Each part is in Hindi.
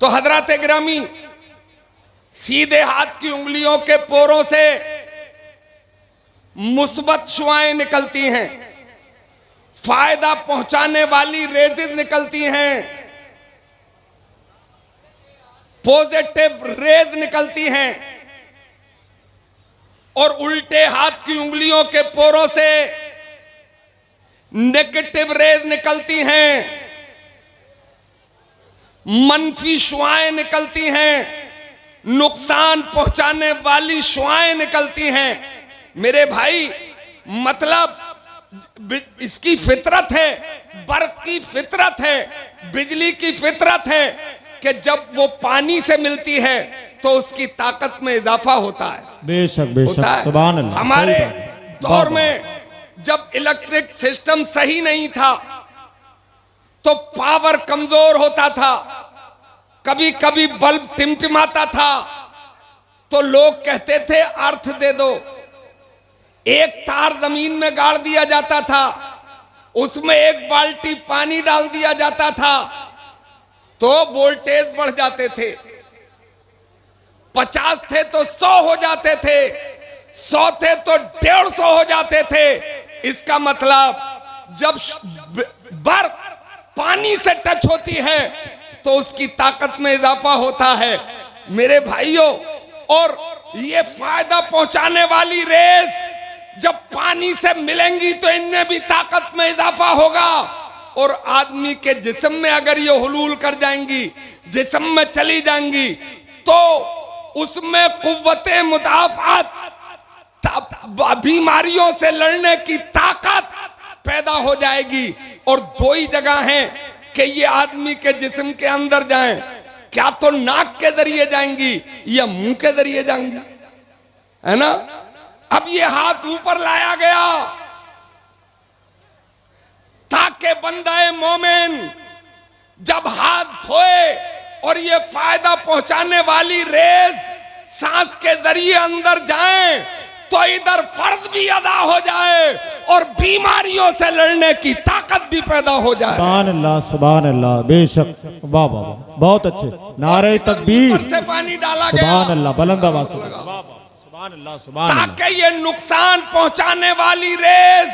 तो हजरत गिरामी, सीधे हाथ की उंगलियों के पोरों से मुस्बत शुआएं निकलती हैं, फायदा पहुंचाने वाली रेजेस निकलती हैं, पॉजिटिव रेज निकलती हैं, और उल्टे हाथ की उंगलियों के पोरों से नेगेटिव रेज निकलती हैं, मनफी शुआएं निकलती हैं, नुकसान पहुंचाने वाली शुआएं निकलती हैं। मेरे भाई, मतलब इसकी फितरत है, बर्फ की फितरत है, बिजली की फितरत है कि जब वो पानी से मिलती है तो उसकी ताकत में इजाफा होता है। बेशक बेशक, सुभान अल्लाह। हमारे दौर में जब इलेक्ट्रिक सिस्टम सही नहीं था तो पावर कमजोर होता था, कभी कभी बल्ब टिमटिमाता था, तो लोग कहते थे अर्थ दे दो। एक तार जमीन में गाड़ दिया जाता था, उसमें एक बाल्टी पानी डाल दिया जाता था, तो वोल्टेज बढ़ जाते थे। 50 थे तो 100 हो जाते थे, 100 थे तो 150 हो जाते थे। इसका मतलब जब बर्फ पानी से टच होती है तो उसकी ताकत में इजाफा होता है। मेरे भाइयों, और ये फायदा पहुंचाने वाली रेस जब पानी से मिलेंगी तो इनमें भी ताकत में इजाफा होगा, और आदमी के जिस्म में अगर ये हुलूल कर जाएंगी, जिस्म में चली जाएंगी, तो उसमें कुव्वते मुदाफात, बीमारियों से लड़ने की ताकत पैदा हो जाएगी। और दो ही जगह हैं कि ये आदमी के जिस्म के अंदर जाएं, क्या तो नाक के जरिए जाएंगी या मुंह के जरिए जाएंगी, है ना। अब ये हाथ ऊपर लाया गया ताकि बंदाए मोमिन जब हाथ धोए और ये फायदा पहुंचाने वाली रेस सांस के जरिए अंदर जाए तो इधर फर्ज भी अदा हो जाए और बीमारियों से लड़ने की ताकत भी पैदा हो जाए। सुभान अल्लाह, सुभान अल्लाह, बेशक, वाह वाह, बहुत अच्छे। नारे तकबीर से पानी डाला गया, सुभान अल्लाह, बुलंद आवाज से, सुभान अल्लाह, सुभान अल्लाह। ताकि ये नुकसान पहुंचाने वाली रेस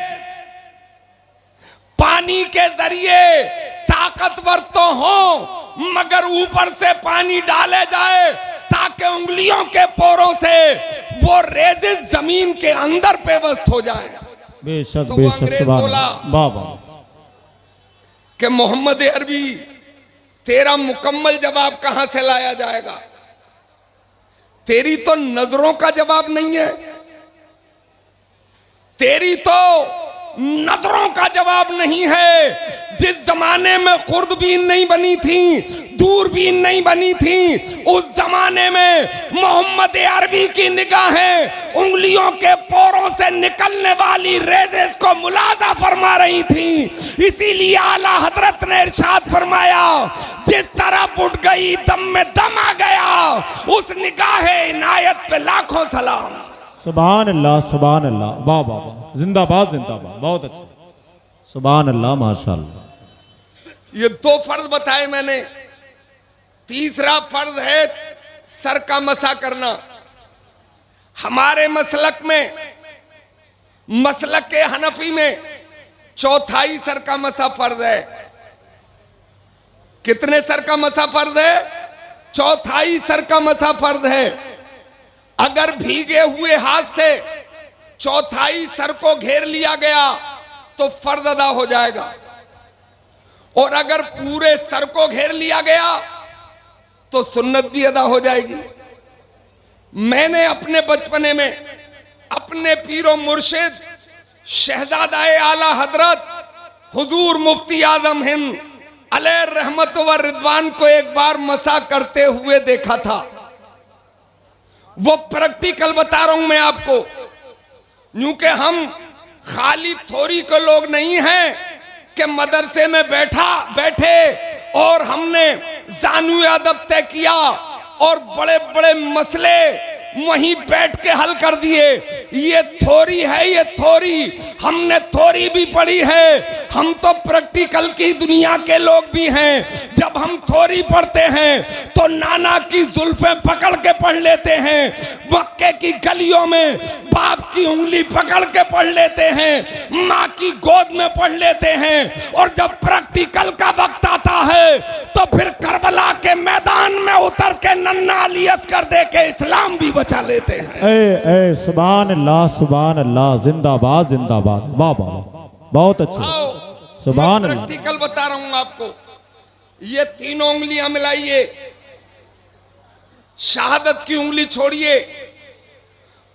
पानी के जरिए ताकतवर तो हो, मगर ऊपर से पानी डाले जाए ताकि उंगलियों के पोरों से वो रेजिस जमीन के अंदर पेवस्त हो जाए। बेशक तो बेशक, सुभान बोला कि मोहम्मद अरबी, तेरा मुकम्मल जवाब कहां से लाया जाएगा? तेरी तो नजरों का जवाब नहीं है, तेरी तो नजरों का जवाब नहीं है। जिस जमाने में खुर्दबीन नहीं बनी थी, दूरबीन नहीं बनी थी, उस जमाने में मोहम्मद अरबी की निगाहें उंगलियों के पोरों से निकलने वाली रेजेस को मुलाजा फरमा रही थी। इसीलिए आला हजरत ने इरशाद फरमाया, जिस तरफ उठ गई दम में दम आ गया, उस निगाहे इनायत पे लाखों सलाम। सुभान अल्लाह, सुभान अल्लाह, वाह वाह वाह, जिंदाबाद जिंदाबाद, बहुत अच्छा, सुभान अल्लाह, माशाअल्लाह। ये दो फर्ज बताए मैंने, तीसरा फर्ज है सर का मसा करना। हमारे मसलक में, मसलक के हनफी में चौथाई सर का मसा फर्ज है। कितने सर का मसा फर्ज है? चौथाई सर का मसा फर्ज है। अगर भीगे हुए हाथ से चौथाई सर को घेर लिया गया तो फर्ज अदा हो जाएगा, और अगर पूरे सर को घेर लिया गया तो सुन्नत भी अदा हो जाएगी। मैंने अपने बचपने में अपने पीरो मुर्शिद शहजादाए आला हजरत हुजूर मुफ्ती आजम हिंद अलैहि रहमत व रिदवान को एक बार मसा करते हुए देखा था। वो प्रैक्टिकल बता रहा हूं मैं आपको, क्योंकि हम खाली थोड़ी के लोग नहीं हैं कि मदरसे में बैठे और हमने जानू अदब तय किया और बड़े बड़े मसले वहीं बैठ के हल कर दिए। ये थ्योरी है, ये थ्योरी हमने थ्योरी भी पढ़ी है। हम तो प्रैक्टिकल की दुनिया के लोग भी हैं। जब हम थ्योरी पढ़ते हैं तो नाना की जुल्फें पकड़ के पढ़ लेते हैं, मक्के की गलियों में बाप की उंगली पकड़ के पढ़ लेते हैं, माँ की गोद में पढ़ लेते हैं। और जब प्रैक्टिकल का वक्त आता है तो फिर करबला के मैदान में उतर के नन्ना अली असगर दे के इस्लाम भी बचा लेते हैं। ए सुभान अल्लाह, जिंदाबाद जिंदाबाद, वाह वाह, बहुत अच्छे, सुभान अल्लाह। प्रैक्टिकल बता रहा हूं आपको। ये तीनों उंगलियां मिलाइए, शहादत की उंगली छोड़िए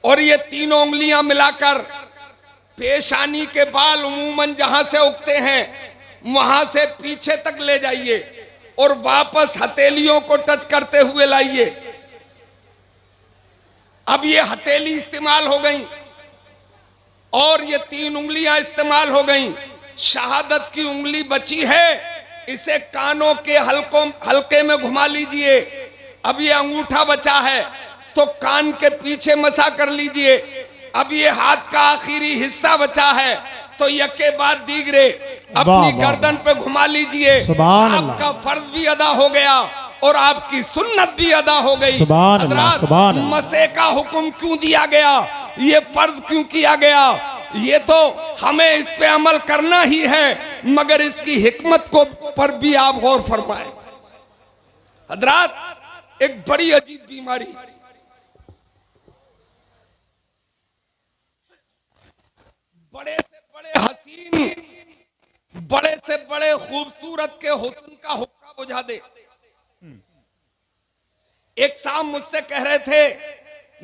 और ये तीनों उंगलियां मिलाकर पेशानी के बाल उमूमन जहां से उगते हैं वहां से पीछे तक ले जाइए और वापस हथेलियों को टच करते हुए लाइए। अब ये हथेली इस्तेमाल हो गई और ये तीन उंगलियां इस्तेमाल हो गई। शहादत की उंगली बची है, इसे कानों के हल्के में घुमा लीजिए। अब ये अंगूठा बचा है तो कान के पीछे मसा कर लीजिए। अब ये हाथ का आखिरी हिस्सा बचा है तो यके बाद दीगरे अपनी गर्दन पे घुमा लीजिए। आपका फर्ज भी अदा हो गया और आपकी सुन्नत भी अदा हो गई। हज़रात, मसे का हुक्म क्यों दिया गया, ये फर्ज क्यों किया गया, ये तो हमें इस पे अमल करना ही है, मगर इसकी हिकमत को पर भी आप गौर फरमाएं। हज़रात, एक बड़ी अजीब बीमारी, बड़े से बड़े हसीन, बड़े से बड़े खूबसूरत के हुस्न का हुक्का बुझा दे। एक साहब मुझसे कह रहे थे,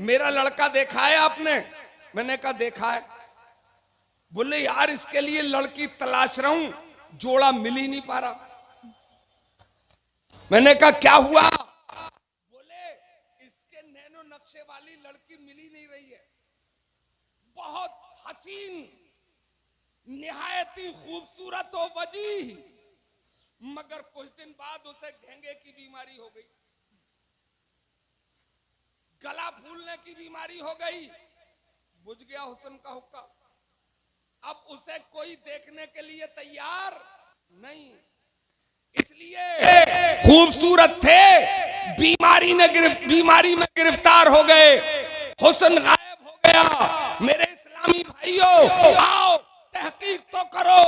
मेरा लड़का देखा है आपने? मैंने कहा देखा है। बोले यार इसके लिए लड़की तलाश रहा हूं, जोड़ा मिल ही नहीं पा रहा। मैंने कहा क्या हुआ? बोले इसके नैनो नक्शे वाली लड़की मिल ही नहीं रही है। बहुत हसीन, निहायत ही खूबसूरत हो वजीह, मगर कुछ दिन बाद उसे घेंगे की बीमारी हो गई, गला फूलने की बीमारी हो गई, बुझ गया हुस्न का हुक्का। अब उसे कोई देखने के लिए तैयार नहीं, इसलिए खूबसूरत थे, बीमारी में गिरफ्तार हो गए, हुस्न गायब हो गया। मेरे इस्लामी भाइयों, आओ तहकीक तो करो।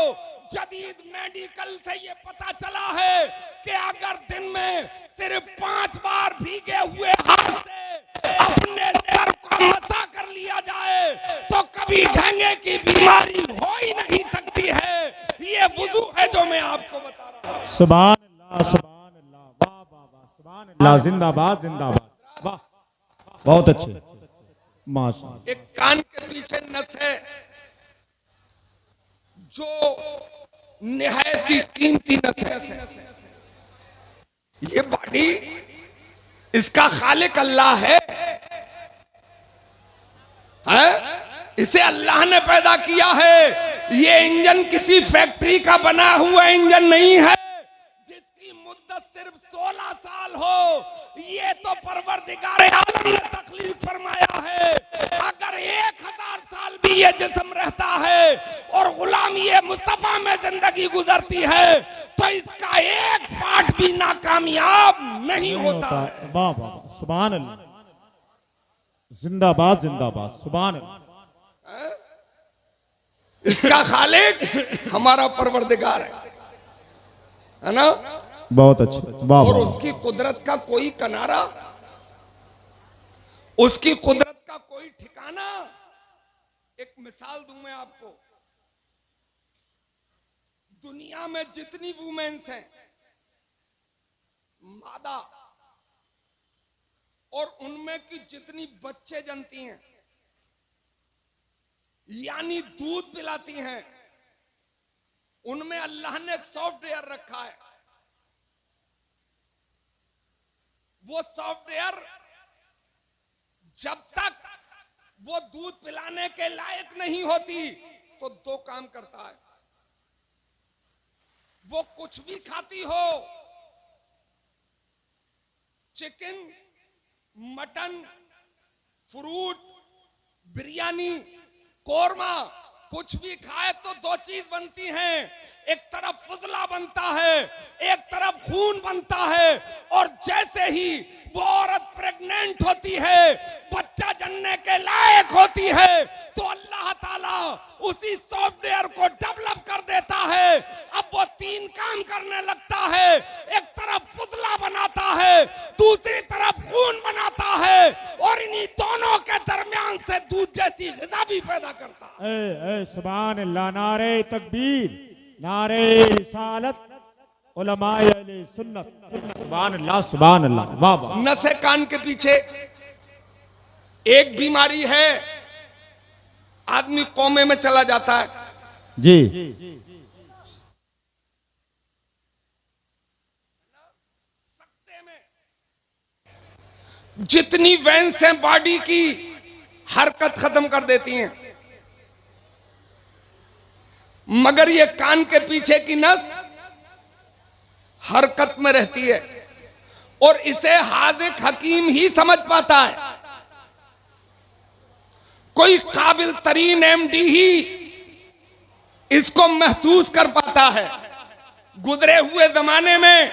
जदीद मेडिकल से ये पता चला है कि अगर दिन में सिर्फ 5 बार भीगे हुए हाथ से अपने सर को मसा कर लिया जाए तो कभी घेंगे की बीमारी हो ही नहीं सकती है। ये वुजू है जो मैं आपको बता रहा हूं। सुभान अल्लाह, वाह वाह वाह, सुभान अल्लाह, जिंदाबाद जिंदाबाद, वाह, बहुत अच्छे, माशाअल्लाह। एक कान के पीछे नस है जो निहायत ही कीमती नस है। ये बॉडी इसका खालिक अल्लाह है, इसे अल्लाह ने पैदा किया है। ये इंजन किसी फैक्ट्री का बना हुआ इंजन नहीं है जिसकी मुद्दत सिर्फ 16 साल हो। ये तो परवरदिगार आलम ने तख्लीक फरमाया है। अगर 1000 साल भी ये जिस्म रहता है और गुलामी मुस्तफा में जिंदगी गुजरती है तो इसका एक पार्ट भी नाकामयाब नहीं होता है। वाह वाह, सुभान अल्लाह, जिंदाबाद जिंदाबाद, सुभान अल्लाह। इसका खालिक हमारा परवरदिगार है ना? बहुत अच्छे, वाह और वाह। उसकी कुदरत का कोई किनारा, उसकी कुदरत का कोई ठिकाना। एक मिसाल दूं मैं आपको, दुनिया में जितनी वुमेन्स हैं मादा और उनमें की जितनी बच्चे जनती हैं यानी दूध पिलाती हैं, उनमें अल्लाह ने एक सॉफ्टवेयर रखा है। वो सॉफ्टवेयर जब तक वो दूध पिलाने के लायक नहीं होती तो 2 काम करता है। वो कुछ भी खाती हो, chicken, mutton, fruit, biryani, korma, कुछ भी खाए तो दो चीज बनती हैं, एक तरफ फुजला बनता है, एक तरफ खून बनता है। और जैसे ही वो औरत प्रेग्नेंट होती है, बच्चा जनने के लायक होती है, तो अल्लाह ताला उसी सॉफ्टवेयर को डेवलप कर देता है। अब वो तीन काम करने लगता है, एक तरफ फुजला बनाता है, दूसरी तरफ खून बनाता है, और इन्हीं दोनों के दरमियान से दूध जैसी ग़िज़ा भी पैदा करता है। सुभान अल्लाह, नारे तकबीर, नारे रिसालत, उलमाए अहले सुन्नत, सुभान अल्लाह, सुभान अल्लाह, वाह वाह। नस कान के पीछे एक बीमारी है, आदमी कोमे में चला जाता है जी। सकते में जितनी वेंस हैं बॉडी की, हरकत खत्म कर देती हैं, मगर ये कान के पीछे की नस हरकत में रहती है, और इसे हाज़िक हकीम ही समझ पाता है। कोई काबिल तरीन एमडी ही इसको महसूस कर पाता है। गुजरे हुए जमाने में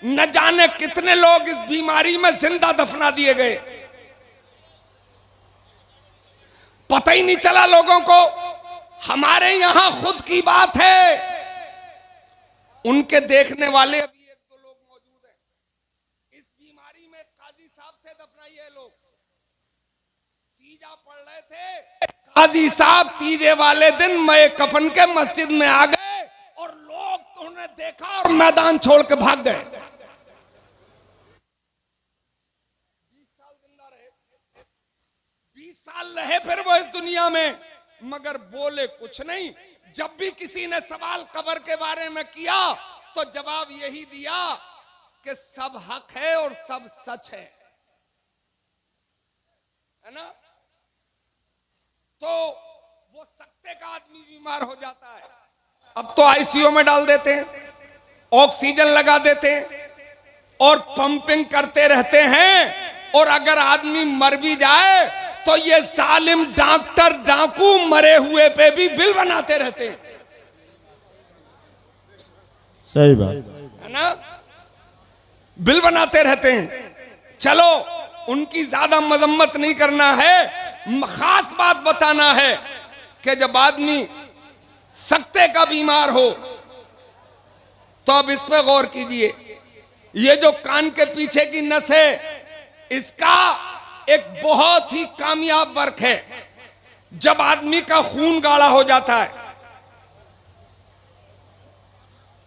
न जाने कितने लोग इस बीमारी में जिंदा दफना दिए गए, पता ही नहीं चला लोगों को। हमारे यहां खुद की बात है, उनके देखने वाले अभी एक दो लोग मौजूद हैं। इस बीमारी में काजी साहब थे दफनाइए लोग, तीजा पढ़ रहे थे, काजी साहब तीजे वाले दिन मैं कफन के मस्जिद में आ गए, और लोग तो उन्हें देखा और मैदान छोड़ के भाग गए। 20 साल जिंदा रहे, 20 साल रहे फिर वो इस दुनिया में, मगर बोले कुछ नहीं। जब भी किसी ने सवाल कब्र के बारे में किया तो जवाब यही दिया कि सब हक है और सब सच है ना। तो वो सकते का आदमी बीमार हो जाता है, अब तो आईसीयू में डाल देते हैं, ऑक्सीजन लगा देते हैं और पंपिंग करते रहते हैं। और अगर आदमी मर भी जाए तो ये जालिम डॉक्टर डाकू मरे हुए पे भी बिल बनाते रहते हैं। सही बात है ना, बिल बनाते रहते हैं। चलो उनकी ज्यादा मजम्मत नहीं करना है, खास बात बताना है कि जब आदमी सकते का बीमार हो तो अब इस पे गौर कीजिए। ये जो कान के पीछे की नस है, इसका एक बहुत ही कामयाब वर्क है। जब आदमी का खून गाढ़ा हो जाता है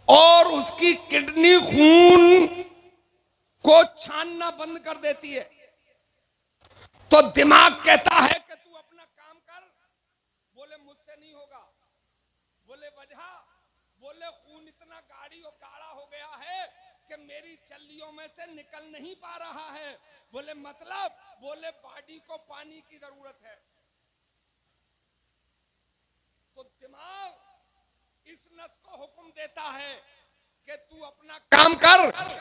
और उसकी किडनी खून को छानना बंद कर देती है, तो दिमाग कहता है कि तू अपना काम कर। बोले मुझसे नहीं होगा, बोले वजह, बोले खून इतना गाढ़ा हो गया है कि मेरी चल्लियों में से निकल नहीं पा रहा है। बोले मतलब, बोले बॉडी को पानी की जरूरत है। तो दिमाग इस नस को हुक्म देता है कि तू अपना काम कर।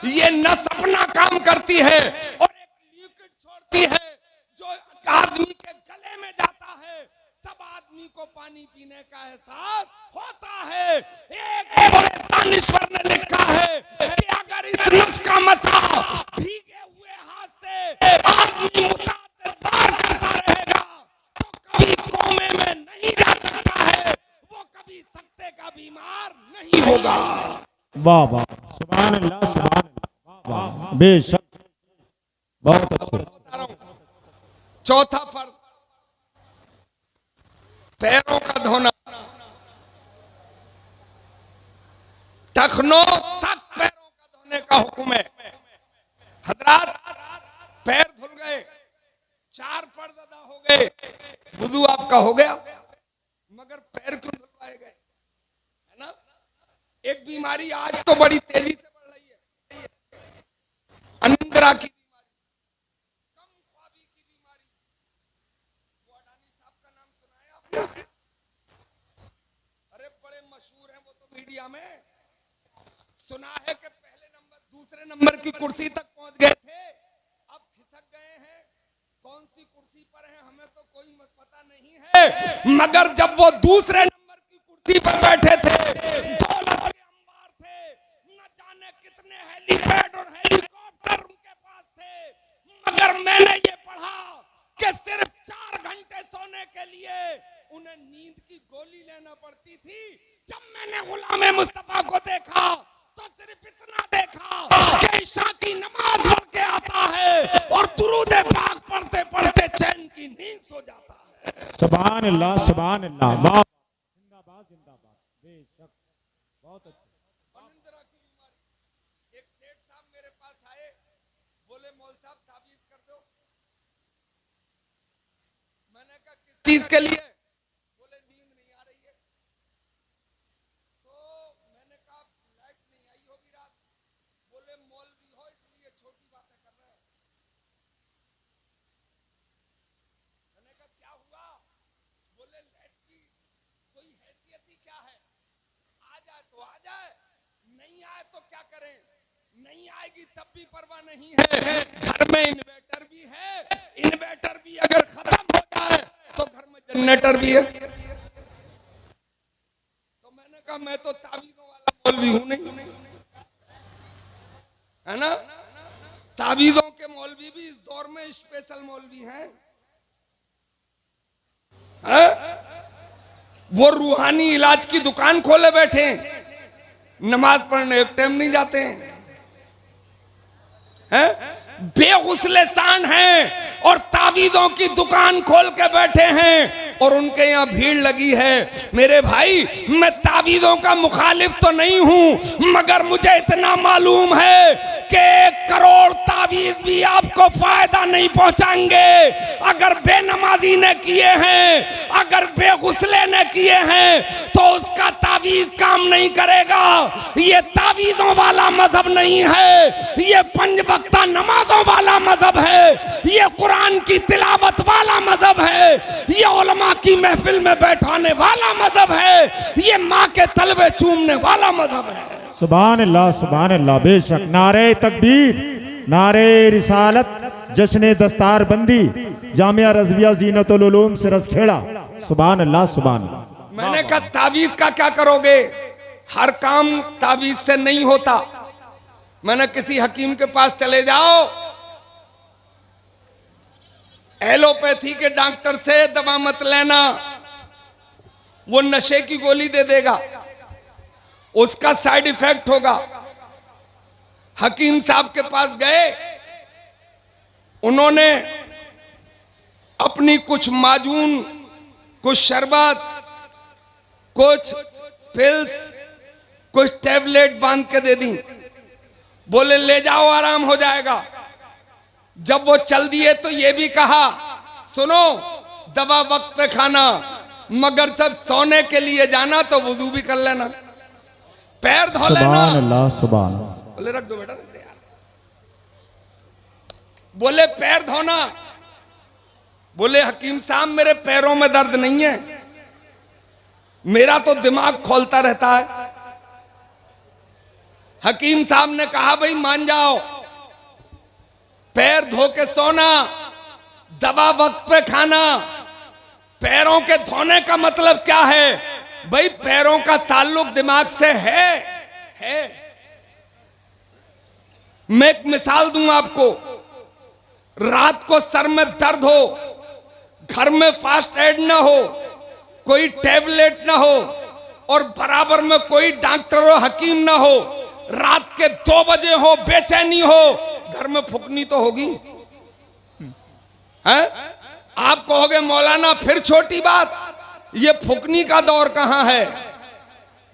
ये नस अपना काम करती है और एक लिक्विड छोड़ती है जो आदमी के गले में जाता है, तब आदमी को पानी पीने का एहसास होता है। एक बड़े दानिश्वर ने लिखा है कि अगर इस नस का मसा भीगे हुए हाथ से आदमी मुताबिक बार करता रहेगा तो कभी कोमे में नहीं जा सकता है, वो कभी सकते का बीमार नहीं होगा। वाह वाह, सुभान अल्लाह, सुभान अल्लाह, वाह बेशक, बहुत अच्छे। बता रहा हूं, चौथा फर्ज पैरों का धोना। टखनों तक पैरों का धोने का हुक्म है। हजरात, पैर धुल गए, 4 फर्ज अदा हो गए, वुजू आपका हो गया, मगर पैर क्यों धुलवाए गए? है ना, एक बीमारी आज तो बड़ी तेजी से बढ़ रही है, अनिद्रा की बीमारी, कम ख्वाबी की बीमारी। वो अडानी साहब का नाम सुना है आपने? अरे बड़े मशहूर हैं वो तो, मीडिया में सुना है कि पहले नंबर दूसरे नंबर की कुर्सी तक पहुंच गए थे, अब खिसक गए हैं। कौन सी कुर्सी पर हैं मगर जब वो दूसरे नंबर की कुर्सी पर बैठे थे, दौलत के अंबार थे, न जाने कितने हेलीपैड और हेलीकॉप्टर उनके पास थे, मगर मैंने ये पढ़ा कि सिर्फ 4 घंटे सोने के लिए उन्हें नींद की गोली लेना पड़ती थी। जब मैंने गुलाम मुस्तफा को देखा तो सिर्फ इतना देखा कि ईशा की नमाज पढ़ के आता है और दुरूद पाक पढ़ते पढ़ते चैन की नींद सो जाता है। सुभान अल्लाह, सुभान अल्लाह, वाह, जिंदाबाद जिंदाबाद, बेशक, बहुत अच्छा। अनिंद्रा की बीमारी, एक सेठ साहब मेरे पास आए, बोले मौल साहब ताबीज कर दो। मैंने कहा किस चीज के लिए? बोले नींद नहीं आ रही है। तो मैंने कहा लाइट नहीं आई होगी रात। बोले मौलवी हो इसलिए छोटी बातें कर रहे हैं। मैंने कहा क्या हुआ? बोले लाइट की कोई हैसियत ही क्या है, आ जाए तो आ जाए, नहीं आए तो क्या करें? नहीं आएगी तब भी परवाह नहीं है, घर में इन्वर्टर भी है, इन्वर्टर भी अगर खत्म हो जाए तो घर में जनरेटर भी है। तो मैंने कहा मैं तो ताबीजों वाला मौलवी हूं नहीं, है ना? ताबीजों के मौलवी भी इस दौर में स्पेशल मौलवी हैं। वो रूहानी इलाज की दुकान खोले बैठे हैं, नमाज पढ़ने एक टाइम नहीं जाते हैं, बेगुस्ले शान हैं और तावीजों की दुकान खोल के बैठे हैं और उनके यहाँ भीड़ लगी है। मेरे भाई, मैं तावीजों का मुखालिफ तो नहीं हूं, मगर मुझे इतना मालूम है कि 1 करोड़ तावीज भी आपको फायदा नहीं पहुंचाएंगे। अगर बेनमाजी ने किए हैं, अगर बेगुस्ले ने किए हैं, तो उसका तावीज काम नहीं करेगा। ये तावीजों वाला मजहब नहीं है, ये 5 वक्ता नमाजों वाला मजहब है, ये कुरान की तिलावत वाला मजहब है, ये उलमा की महफिल में बैठाने वाला मजहब है, ये माँ के तलवे चूमने वाला मजहब है। सुभान अल्लाह, सुभान अल्लाह, बेशक। नारे तकबीर, नारे रिसालत, जश्न दस्तार बंदी, जामिया रज़विया ज़ीनतुल उलूम से रसखेड़ा। सुभान अल्लाह, सुभान अल्लाह। मैंने कहा ताबीज का क्या करोगे? हर काम ताबीज से नहीं होता। मैंने किसी हकीम के पास चले जाओ, एलोपैथी के डॉक्टर से दवा मत लेना, वो नशे की गोली दे देगा, उसका साइड इफेक्ट होगा। हकीम साहब के पास गए, उन्होंने अपनी कुछ माजून, कुछ शरबत, कुछ पिल्स, कुछ टैबलेट बांध के दे दी। बोले ले जाओ आराम हो जाएगा। जब वो चल दिए तो ये भी कहा सुनो, दवा वक्त पे खाना, मगर जब सोने के लिए जाना तो वुजू भी कर लेना, पैर धो लेना। सुभान अल्लाह, सुभान अल्लाह। बोले रख दो बेटा, रख दे यार। बोले पैर धोना। बोले हकीम साहब मेरे पैरों में दर्द नहीं है, मेरा तो दिमाग खोलता रहता है। हकीम साहब ने कहा भाई मान जाओ, पैर धो के सोना, दवा वक्त पे खाना। पैरों के धोने का मतलब क्या है भाई? पैरों का ताल्लुक दिमाग से है। मैं एक मिसाल दूं आपको। रात को सर में दर्द हो, घर में फास्ट एड ना हो, कोई टैबलेट ना हो और बराबर में कोई डॉक्टर और हकीम ना हो, रात के 2 बजे हो, बेचैनी हो, घर में फुकनी तो होगी। है? आप कहोगे मौलाना फिर छोटी बात, ये फुकनी का दौर कहां है?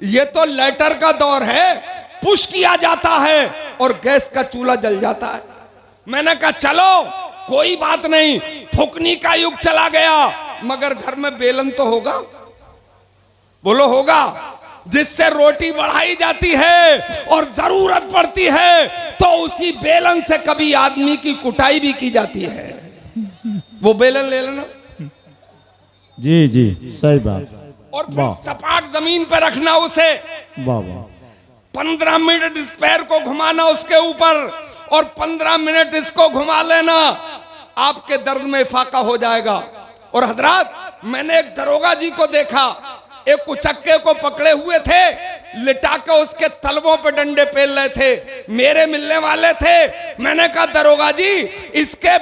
ये तो लेटर का दौर है, पुश किया जाता है और गैस का चूल्हा जल जाता है। मैंने कहा चलो कोई बात नहीं, फुकनी का युग चला गया, मगर घर में बेलन तो होगा। बोलो होगा, जिससे रोटी बढ़ाई जाती है और जरूरत पड़ती है तो उसी बेलन से कभी आदमी की कुटाई भी की जाती है। वो बेलन ले लेना। जी जी सही बात। और फिर सपाट जमीन पर रखना उसे, वाह वाह, 15 मिनट इस पैर को घुमाना उसके ऊपर और 15 मिनट इसको घुमा लेना, आपके दर्द में इफाका हो जाएगा। और हजरात मैंने एक दरोगा जी को देखा, एक कुचक्के को पकड़े हुए थे, लिटा के उसके तलवों पे डंडे पेल रहे थे। मेरे मिलने वाले थे। मैंने कहा दरोगा जी इसके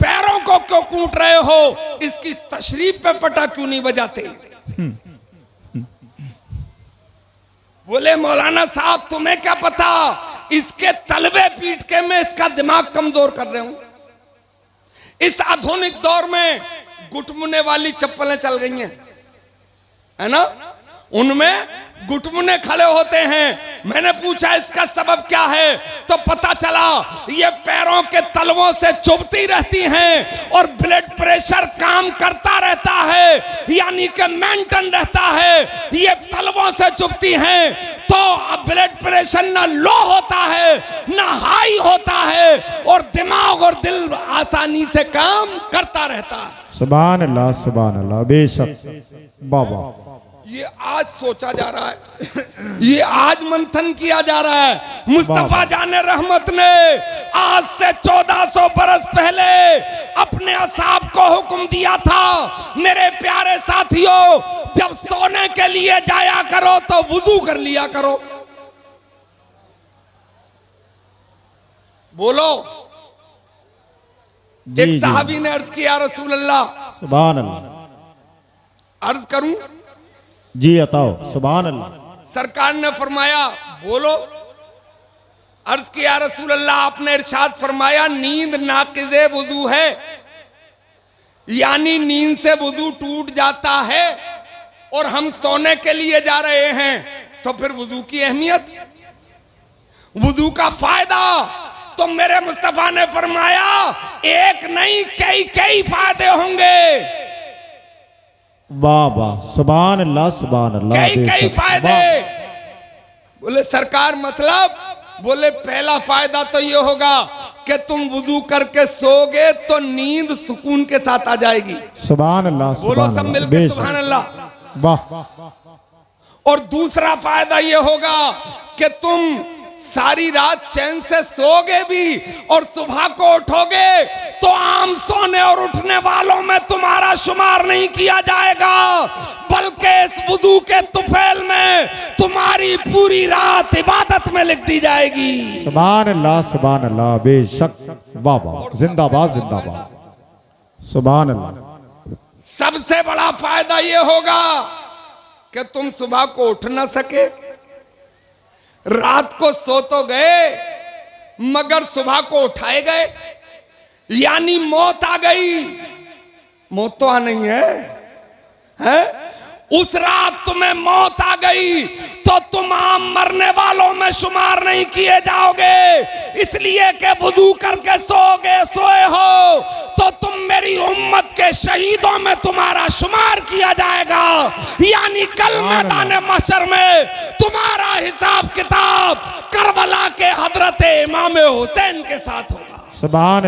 पैरों को क्यों कूट रहे हो, इसकी तशरीफ पे पटा क्यों नहीं बजाते? बोले मौलाना साहब तुम्हें क्या पता, इसके तलवे पीट के मैं इसका दिमाग कमजोर कर रहे हूं। इस आधुनिक दौर में गुटमुने वाली चप्पलें चल गई हैं, है ना, उनमें गुटमुने खड़े होते हैं। मैंने पूछा इसका सबब क्या है, तो पता चला ये पैरों के तलवों से चुभती रहती हैं और ब्लड प्रेशर काम करता रहता है, यानी कि मेंटेन रहता है। ये तलवों से चुभती हैं तो अब ब्लड प्रेशर ना लो होता है ना हाई होता है, और दिमाग और दिल आसानी से काम करता रहता है। सुभान अल्लाह, बेशक बाबा। ये आज सोचा जा रहा है, ये आज मंथन किया जा रहा है। मुस्तफा जाने रहमत ने आज से 1400 बरस पहले अपने असहाब को हुक्म दिया था, मेरे प्यारे साथियों, जब सोने के लिए जाया करो तो वुजू कर लिया करो। बोलो। एक साहबी ने अर्ज किया, रसूल अल्लाह। सुभान अल्लाह। अर्ज करूं? जी अताओ। सुभान अल्लाह। सरकार ने फरमाया बोलो। अर्ज किया रसूल अल्लाह, आपने इरशाद फरमाया नींद नाकिज़े वुजू है, यानी नींद से वुजू टूट जाता है और हम सोने के लिए जा रहे हैं, तो फिर वुजू की अहमियत, वुजू का फायदा, तो मेरे मुस्तफा ने फरमाया एक नहीं कई फायदे होंगे। वाह वाह, सुभान अल्लाह, सुभान अल्लाह। कई फायदे। बोले सरकार मतलब? बोले पहला फायदा तो ये होगा कि तुम वुजू करके सोगे तो नींद सुकून के साथ आ जाएगी। सुभान अल्लाह। बोलो सब मिलकर सुभान अल्लाह। वाह। और दूसरा फायदा ये होगा कि तुम सारी रात चैन से सोगे भी और सुबह को उठोगे तो आम सोने और उठने वालों में तुम्हारा शुमार नहीं किया जाएगा, बल्कि इस वुजू के तुफैल में तुम्हारी पूरी रात इबादत में लिख दी जाएगी। सुभान अल्लाह, बेशक। वाह वाह, जिंदाबाद जिंदाबाद। सुभान अल्लाह। सबसे बड़ा फायदा ये होगा कि तुम सुबह को उठ ना सके, रात को सो तो गए मगर सुबह को उठाए गए, यानी मौत आ गई। मौत तो आ नहीं है? उस रात तुम्हें मौत आ गई तो तुम आम मरने वालों में शुमार नहीं किए जाओगे, इसलिए कि वुजू करके सोए हो तो तुम मेरी उम्मत के शहीदों में तुम्हारा शुमार किया जाएगा, यानी कल मैदान महशर में तुम्हारा हिसाब किताब करबला के हजरत इमाम हुसैन के साथ होगा। सुभान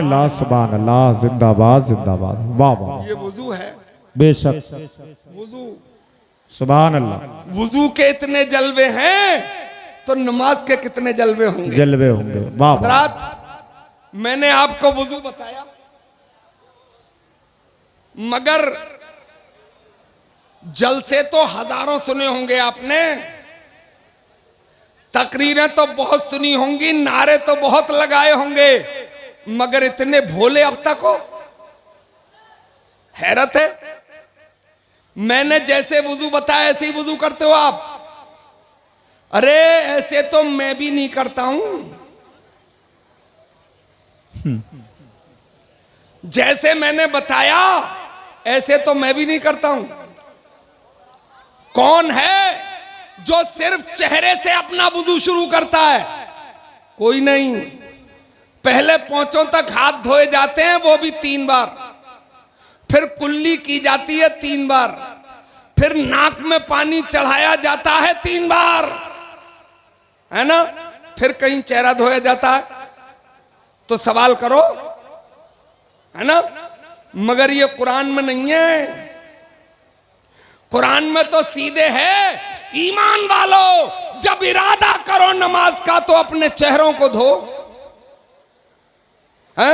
अल्लाह, जिंदाबाद जिंदाबाद। वाह वाह, ये वुजू है, बेशक। वुजू। सुभान अल्लाह। वुजू के इतने जलवे हैं तो नमाज के कितने जलवे होंगे? जलवे होंगे। वाह वाह। रात मैंने आपको वुजू बताया, मगर जलसे तो हजारों सुने होंगे आपने, तकरीरें तो बहुत सुनी होंगी, नारे तो बहुत लगाए होंगे, मगर इतने भोले अब तक हो? हैरत है। मैंने जैसे वुजू बताया ऐसे ही वुजू करते हो आप? अरे ऐसे तो मैं भी नहीं करता हूं। जैसे मैंने बताया ऐसे तो मैं भी नहीं करता हूं। कौन है जो सिर्फ चेहरे से अपना वुजू शुरू करता है? कोई नहीं। पहले पोंछों तक हाथ धोए जाते हैं, वो भी 3 बार, फिर कुल्ली की जाती है 3 बार, फिर नाक में पानी चढ़ाया जाता है 3 बार, है ना, फिर कहीं चेहरा धोया जाता है। तो सवाल करो, है ना, मगर ये कुरान में नहीं है। कुरान में तो सीधे है, ईमान वालों जब इरादा करो नमाज का तो अपने चेहरों को धो, है,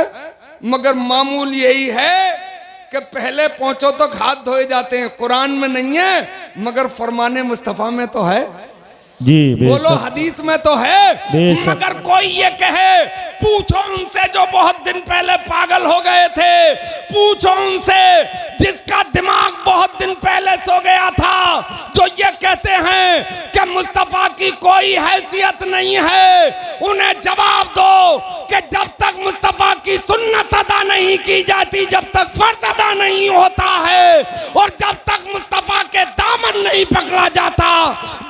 मगर मामूल यही है कि पहले पहुंचो तो हाथ धोए जाते हैं। कुरान में नहीं है मगर फरमाने मुस्तफा में तो है। जी बोलो बेशक हदीस में तो है। बेशक। मगर कोई ये कहे, पूछो उनसे जो बहुत दिन पहले पागल हो गए थे, पूछो उनसे जिसका दिमाग बहुत दिन पहले सो गया था, जो ये कहते हैं कि मुस्तफा की कोई हैसियत नहीं है, उन्हें जवाब दो कि जब तक मुस्तफा की सुन्नत अदा नहीं की जाती, जब तक फर्ज अदा नहीं होता है, और जब तक मुस्तफा के दामन नहीं पकड़ा जाता,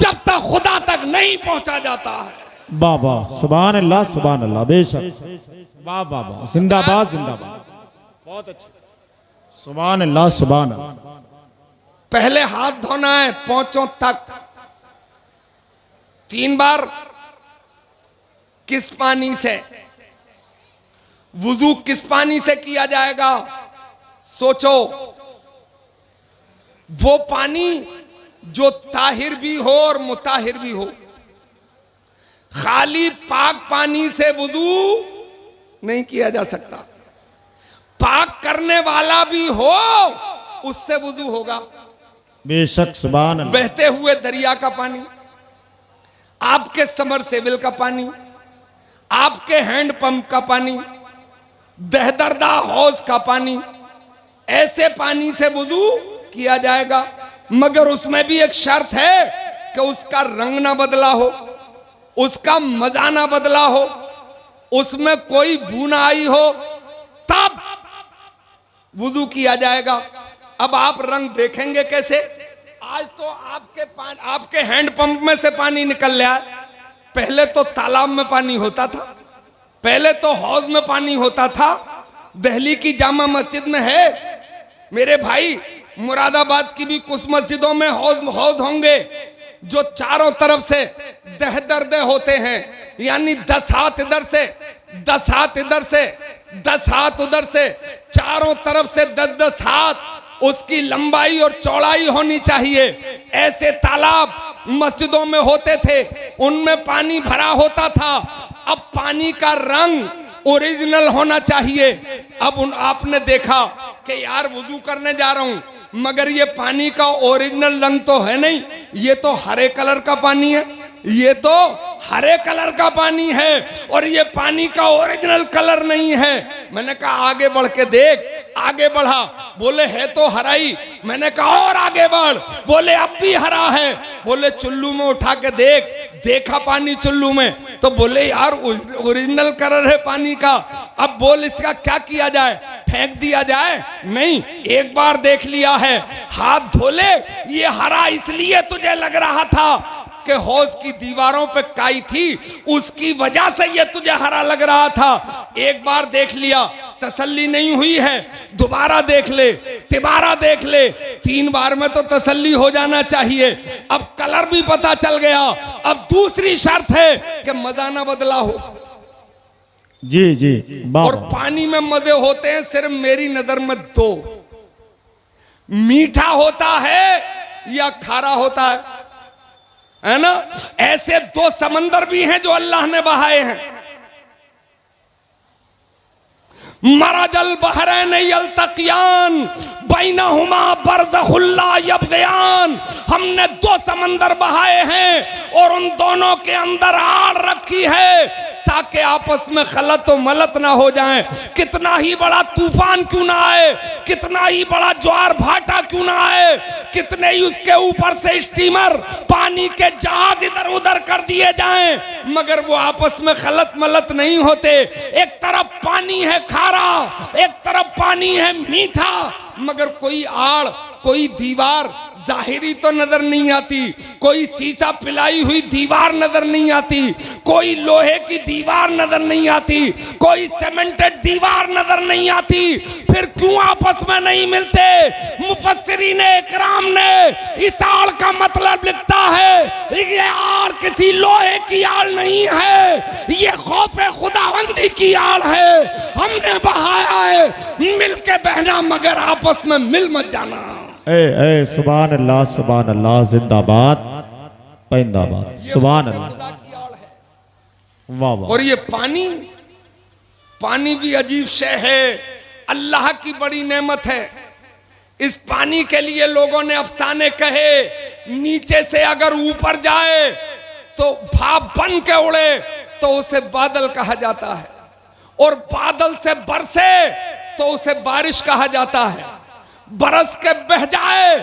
जब तक खुदा तक नहीं पहुंचा जाता है। बाबा सुभान अल्लाह बेशक वाह वाह वाह जिंदाबाद जिंदाबाद बहुत अच्छा सुभान अल्लाह। पहले हाथ धोना है पहुंचों तक 3 बार। किस पानी से वुजू, किस पानी से किया जाएगा? सोचो, वो पानी जो ताहिर भी हो और मुताहिर भी हो। खाली पाक पानी से वुजू नहीं किया जा सकता, पाक करने वाला भी हो उससे वुजू होगा। बेशक सुभान अल्लाह। बहते हुए दरिया का पानी, आपके समरसेबिल का पानी, आपके हैंडपंप का पानी, दहदरदा हौज का पानी, ऐसे पानी से वुजू किया जाएगा। मगर उसमें भी एक शर्त है कि उसका रंग ना बदला हो, उसका मजा ना बदला हो, उसमें कोई बू ना आई हो, तब वुजू किया जाएगा। अब आप रंग देखेंगे कैसे? आज तो आपके हैंडपंप में से पानी निकल रहा है। पहले तो तालाब में पानी होता था, पहले तो हौज में पानी होता था। दिल्ली की जामा मस्जिद में है मेरे भाई, मुरादाबाद की भी कुछ मस्जिदों में हौज होंगे जो चारों तरफ से दहदरदे होते हैं, यानी 10 हाथ इधर से, 10 हाथ इधर से, 10 हाथ उधर से, चारों तरफ से 10-10 हाथ उसकी लंबाई और चौड़ाई होनी चाहिए। ऐसे तालाब मस्जिदों में होते थे, उनमें पानी भरा होता था। अब पानी का रंग ओरिजिनल होना चाहिए। अब आपने देखा कि यार वुजू करने जा रहा हूं, मगर ये पानी का ओरिजिनल रंग तो है नहीं, ये तो हरे कलर का पानी है, ये तो हरे कलर का पानी है और ये पानी का ओरिजिनल कलर नहीं है। मैंने कहा आगे बढ़ के देख। आगे बढ़ा, बोले है तो हरा ही। मैंने कहा और आगे बढ़, बोले अब भी हरा है। बोले चुल्लू में उठा के देख। देखा पानी चुल्लू में, तो बोले यार ओरिजिनल कलर है पानी का। अब बोल इसका क्या किया जाए? फेंक दिया जाए? नहीं, एक बार देख लिया है, हाथ धो ले। ये हरा इसलिए तुझे लग रहा था कि हौज की दीवारों पे काई थी, उसकी वजह से ये तुझे हरा लग रहा था। एक बार देख लिया, तसल्ली नहीं हुई है, दोबारा देख ले, तिबारा देख ले, 3 बार में तो तसल्ली हो जाना चाहिए। अब कलर भी पता चल गया। अब दूसरी शर्त है कि मजा ना बदला हो। जी जी और पानी में मजे होते हैं सिर्फ मेरी नजर में 2, मीठा होता है या खारा होता है ना? ऐसे 2 समंदर भी हैं जो अल्लाह ने बहाए हैं। मरजल बहरैन यल्तक़ियान बैनहुमा बरज़खुल ला यबग़ियान। हमने 2 समंदर बहाए हैं और उन दोनों के अंदर आड़ रखी है ताकि आपस में खलत व मलत ना हो जाएं। कितना ही बड़ा तूफान क्यों ना आए, कितना ही बड़ा ज्वार भाटा क्यों ना आए, कितने ही उसके ऊपर से स्टीमर पानी के जहाज इधर उधर कर दिए जाएं, मगर वो आपस में खलत मलत नहीं होते। एक तरफ पानी है खारा, एक तरफ पानी है मीठा, मगर कोई आड़, कोई दीवार जाहिरी तो नजर नहीं आती, कोई शीशा पिलाई हुई दीवार नजर नहीं आती, कोई लोहे की दीवार नजर नहीं आती, कोई सीमेंटेड दीवार नजर नहीं आती। फिर क्यों आपस में नहीं मिलते? मुफस्सिरीन इकराम ने इस आड़ का मतलब लिखता है, ये आड़ किसी लोहे की आड़ नहीं है, ये खौफे खुदावंदी की आड़ है। हमने बहाया है मिल के बहना, मगर आपस में मिल मत जाना। ए सुभान अल्लाह जिंदाबाद पैंदाबाद सुभान अल्लाह वाह वाह। और ये पानी भी अजीब शे है, अल्लाह की बड़ी नेमत है। इस पानी के लिए लोगों ने अफसाने कहे, नीचे से अगर ऊपर जाए तो भाप बन के उड़े तो उसे बादल कहा जाता है, और बादल से बरसे तो उसे बारिश कहा जाता है, बरस के बह जाए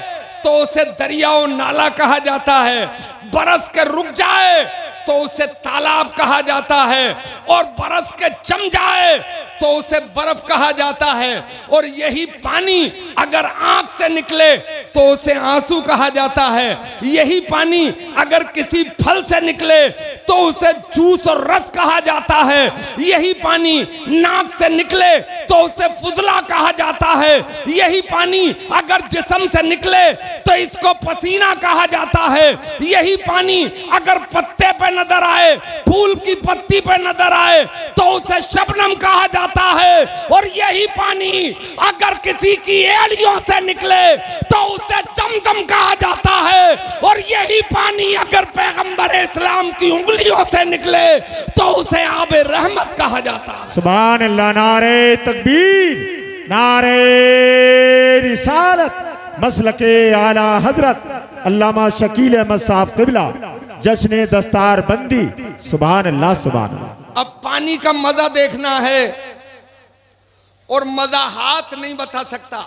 तो उसे दरिया और नाला कहा जाता है, बरस के रुक जाए तो उसे तालाब कहा जाता है, और बरस के जम जाए तो उसे बर्फ कहा जाता है। और यही पानी अगर आंख से निकले तो उसे आंसू कहा जाता है, यही पानी अगर किसी फल से निकले तो उसे जूस और रस कहा जाता है, यही पानी नाक से निकले तो उसे फुजला कहा जाता है, यही पानी अगर जिस्म से निकले तो इसको पसीना कहा जाता है, यही पानी अगर पत्ते पे नजर आए, फूल की पत्ती पे नजर आए तो उसे शबनम कहा जाता है, और यही पानी अगर किसी की एड़ियों से निकले तो उसे जमजम कहा जाता है, और यही पानी अगर पैगंबर इस्लाम की उंगलियों से निकले तो उसे आबे रहमत कहा जाता है। सुभान अल्लाह। नारे तकबीर, नारे रिसालत, मसलके आला हजरत अल्लामा शकील अहमद साहब क़िबला, जश्न दस्तार बंदी। सुभान अल्लाह, सुभान अल्लाह। अब पानी का मजा देखना है, और मजा हाथ नहीं बता सकता,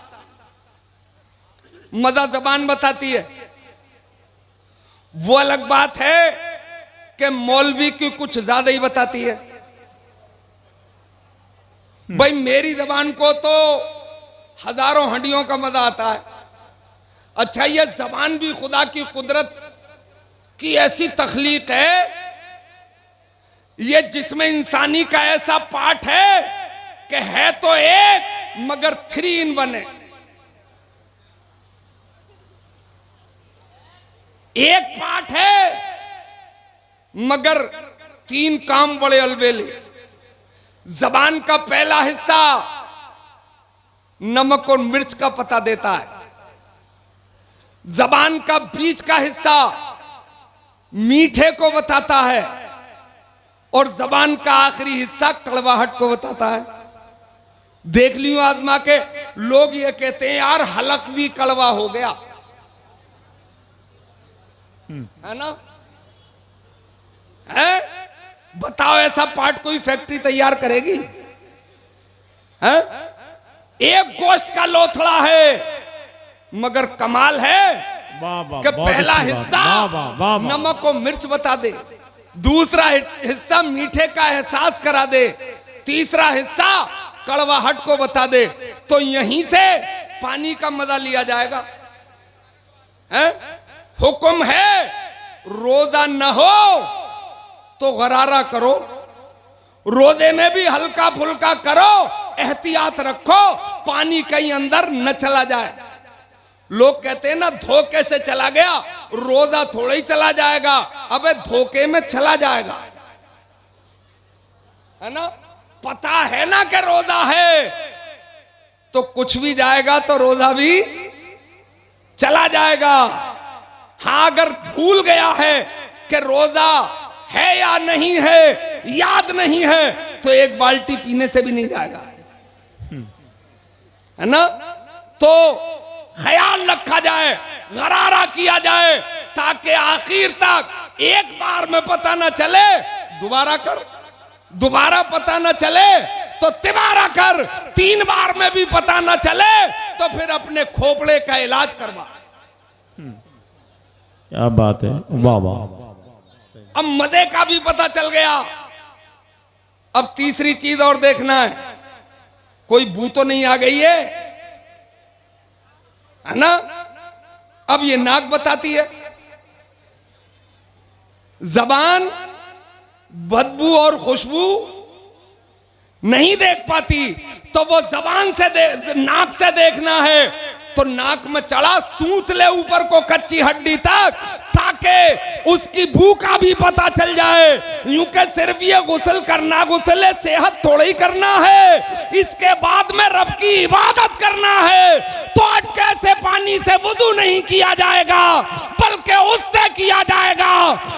मजा जबान बताती है। वो अलग बात है कि मौलवी की कुछ ज्यादा ही बताती है। भाई मेरी जबान को तो हजारों हड्डियों का मजा आता है। अच्छा, ये जबान भी खुदा की कुदरत की ऐसी तख्लीक है, ये जिसमें इंसानी का ऐसा पार्ट है कि है तो एक मगर 3 in 1 है। एक पार्ट है मगर 3 काम बड़े अलबेले। जबान का पहला हिस्सा नमक और मिर्च का पता देता है, जबान का बीच का हिस्सा मीठे को बताता है, और जबान का आखिरी हिस्सा कड़वाहट को बताता है। देख लियो आजमा के, लोग ये कहते हैं यार हलक भी कड़वा हो गया, है ना? है? बताओ ऐसा पार्ट कोई फैक्ट्री तैयार करेगी? है? एक गोश्त का लोथड़ा है, मगर कमाल है कि पहला हिस्सा नमक और मिर्च बता दे, दूसरा हिस्सा मीठे का एहसास करा दे, तीसरा हिस्सा कड़वाहट को बता दे। तो यहीं से पानी का मजा लिया जाएगा। है? हुक्म है रोजा न हो तो गरारा करो, रोजे में भी हल्का फुल्का करो, एहतियात रखो, पानी कहीं अंदर न चला जाए। लोग कहते हैं ना धोखे से चला गया, रोजा थोड़ा ही चला जाएगा। अबे धोखे में चला जाएगा, है ना? पता है ना कि रोजा है, तो कुछ भी जाएगा तो रोजा भी चला जाएगा। हाँ, अगर भूल गया है कि रोजा है या नहीं है, याद नहीं है, तो एक बाल्टी पीने से भी नहीं जाएगा, है ना? तो ख्याल रखा जाए, गरारा किया जाए, ताकि आखिर तक एक बार में पता न चले दोबारा कर, दोबारा पता न चले तो तिबारा कर, 3 बार में भी पता न चले तो फिर अपने खोपड़े का इलाज करवा। क्या बात है, वाह वाह। अब मजे का भी पता चल गया। अब तीसरी चीज और देखना है, कोई बू तो नहीं आ गई है ना? अब ये नाक बताती है, जबान बदबू और खुशबू नहीं देख पाती, तो वो जबान से नाक से देखना है। तो नाक में चढ़ा, सूत ले ऊपर को कच्ची हड्डी तक, ताकि उसकी भू का भी पता चल जाए। यूं के सिर्फ ये गुस्ल करना, गुस्ल सेहत थोड़ा ही करना है, इसके बाद में रब की इबादत करना है। तो अटके से पानी से वुजू नहीं किया जाएगा, बल्कि उससे किया जाएगा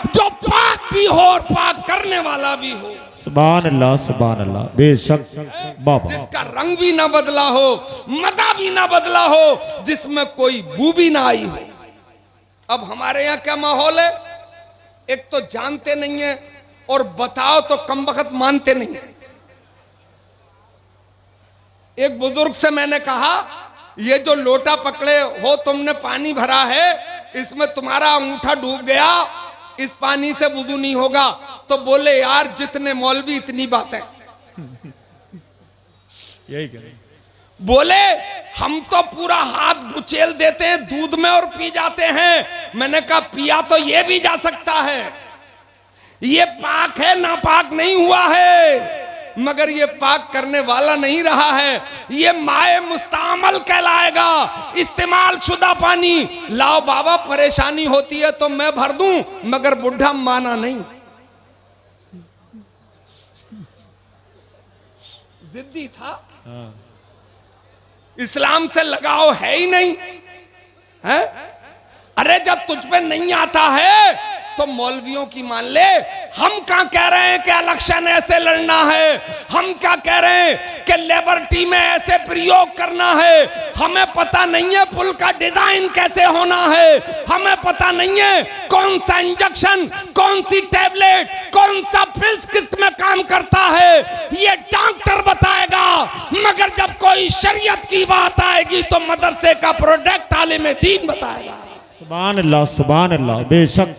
जो पाक भी हो और पाक करने वाला भी हो। सुभान अल्लाह बेशक बाबा। जिसका रंग भी ना बदला हो, मजा भी ना बदला हो, जिसमें कोई बू भी ना आई हो। अब हमारे यहाँ क्या माहौल है, एक तो जानते नहीं है और बताओ तो कम वक्त मानते नहीं है। एक बुजुर्ग से मैंने कहा, ये जो लोटा पकड़े हो तुमने, पानी भरा है, इसमें तुम्हारा अंगूठा डूब गया, इस पानी से वुजू नहीं होगा। तो बोले यार जितने मौलवी इतनी बातें। यही करें। बोले हम तो पूरा हाथ गुचेल देते हैं दूध में और पी जाते हैं। मैंने कहा पिया तो ये भी जा सकता है, ये पाक है, नापाक नहीं हुआ है, मगर ये पाक करने वाला नहीं रहा है। ये माए मुस्तामल कहलाएगा, इस्तेमाल शुदा पानी। लाओ बाबा परेशानी होती है तो मैं भर दूं, मगर बुढ़ा माना नहीं, जिद्दी था। इस्लाम से लगाव है ही नहीं है। अरे जब तुझ पे नहीं आता है तो मौलवियों की मान ले। हम क्या कह रहे हैं कि इलेक्शन ऐसे लड़ना है, हम क्या कह रहे हैं कि लिबर्टी में ऐसे प्रयोग करना है। हमें पता नहीं है पुल का डिजाइन कैसे होना है, हमें पता नहीं है कौन सा इंजेक्शन, कौन सी टैबलेट, कौन सा पिल्स किस में काम करता है, ये डॉक्टर बताएगा। मगर जब कोई शरीयत की बात आएगी तो मदरसे का प्रोडक्ट आलिम दीन बताएगा। सुभान अल्लाह बेशक,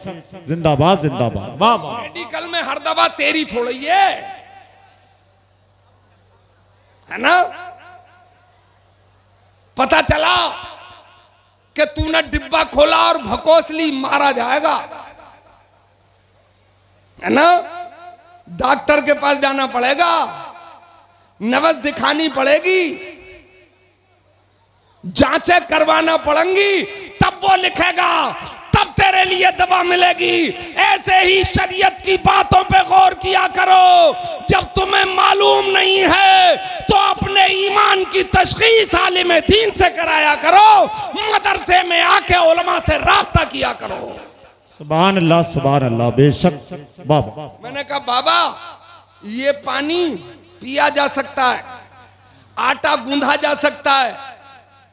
जिंदाबाद जिंदाबाद। वाह वाह। मेडिकल में हर दवा तेरी थोड़ी है ना। पता चला कि तूने डिब्बा खोला और भकोसली, मारा जाएगा, है ना। डॉक्टर के पास जाना पड़ेगा, नवज दिखानी पड़ेगी, जांचें करवाना पड़ेंगी, तब वो लिखेगा, तब तेरे लिए दवा मिलेगी। ऐसे ही शरीयत की बातों पे गौर किया करो। जब तुम्हें मालूम नहीं है तो अपने ईमान की तशखीस आलिम दीन से कराया करो, मदरसे में आके उलमा से राब्ता किया करो। सुभान अल्लाह बेशक बाबा। मैंने कहा बाबा ये पानी पिया जा सकता है, आटा गूंधा जा सकता है,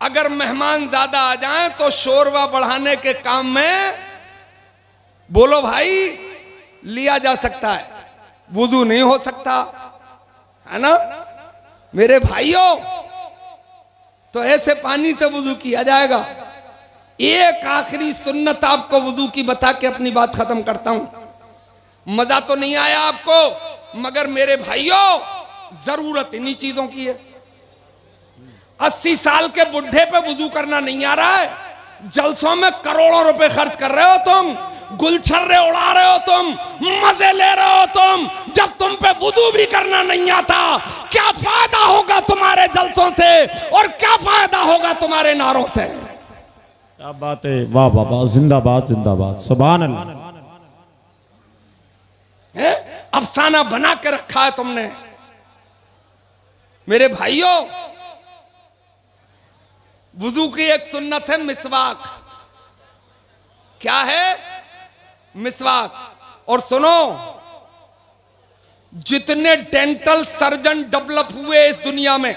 अगर मेहमान ज्यादा आ जाएं तो शोरवा बढ़ाने के काम में बोलो भाई लिया जा सकता है, वुजू नहीं हो सकता, है ना मेरे भाइयों। तो ऐसे पानी से वुजू किया जाएगा। एक आखिरी सुन्नत आपको वुजू की बता के अपनी बात खत्म करता हूं। मजा तो नहीं आया आपको, मगर मेरे भाइयों जरूरत इन्हीं चीजों की है। 80 साल के बुढ़े पे वुजू करना नहीं आ रहा है, जलसों में करोड़ों रुपए खर्च कर रहे हो तुम, गुलछर्रे उड़ा रहे हो तुम, मजे ले रहे हो तुम, जब तुम पे वुजू भी करना नहीं आता, क्या फायदा होगा तुम्हारे जलसों से और क्या फायदा होगा तुम्हारे नारों से। क्या बात है, वाह बाबा, जिंदाबाद जिंदाबाद, सुभान अल्लाह। अफसाना बना के रखा है तुमने। मेरे भाइयों वुजू की एक सुन्नत है मिसवाक। क्या है? मिसवाक। और सुनो, जितने डेंटल सर्जन डेवलप हुए इस दुनिया में,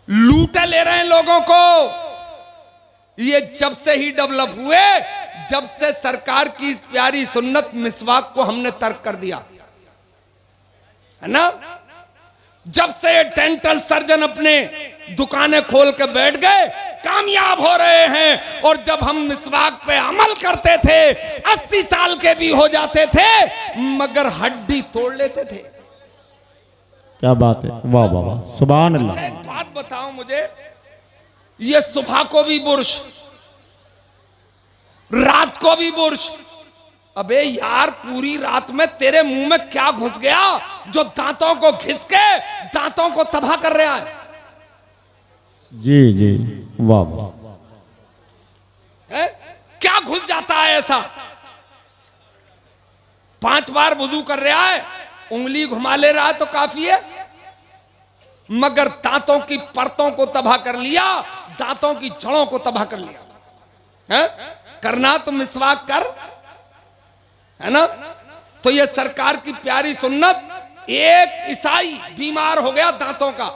लूटे ले रहे हैं लोगों को, ये जब से ही डेवलप हुए, जब से सरकार की इस प्यारी सुन्नत मिसवाक को हमने तर्क कर दिया है ना। जब से डेंटल सर्जन अपने दुकानें खोल के बैठ गए, कामयाब हो रहे हैं। और जब हम मिसवाक पे अमल करते थे 80 साल के भी हो जाते थे, मगर हड्डी तोड़ लेते थे। क्या बात है, वाह बाबा, सुभान अल्लाह। अच्छा एक बात बताओ मुझे, ये सुबह को भी बुर्श, रात को भी बुर्श, अबे यार पूरी रात में तेरे मुंह में क्या घुस गया जो दांतों को घिस के दांतों को तबाह कर रहा है? जी जी, वाह वाह। क्या घुस जाता है ऐसा? 5 बार वुजू कर रहा है, उंगली घुमा ले रहा है तो काफी है, मगर दांतों की परतों को तबाह कर लिया, दांतों की जड़ों को तबाह कर लिया है? करना तो मिसवाक कर, है ना। तो ये सरकार की प्यारी सुन्नत, एक ईसाई बीमार हो गया दांतों का,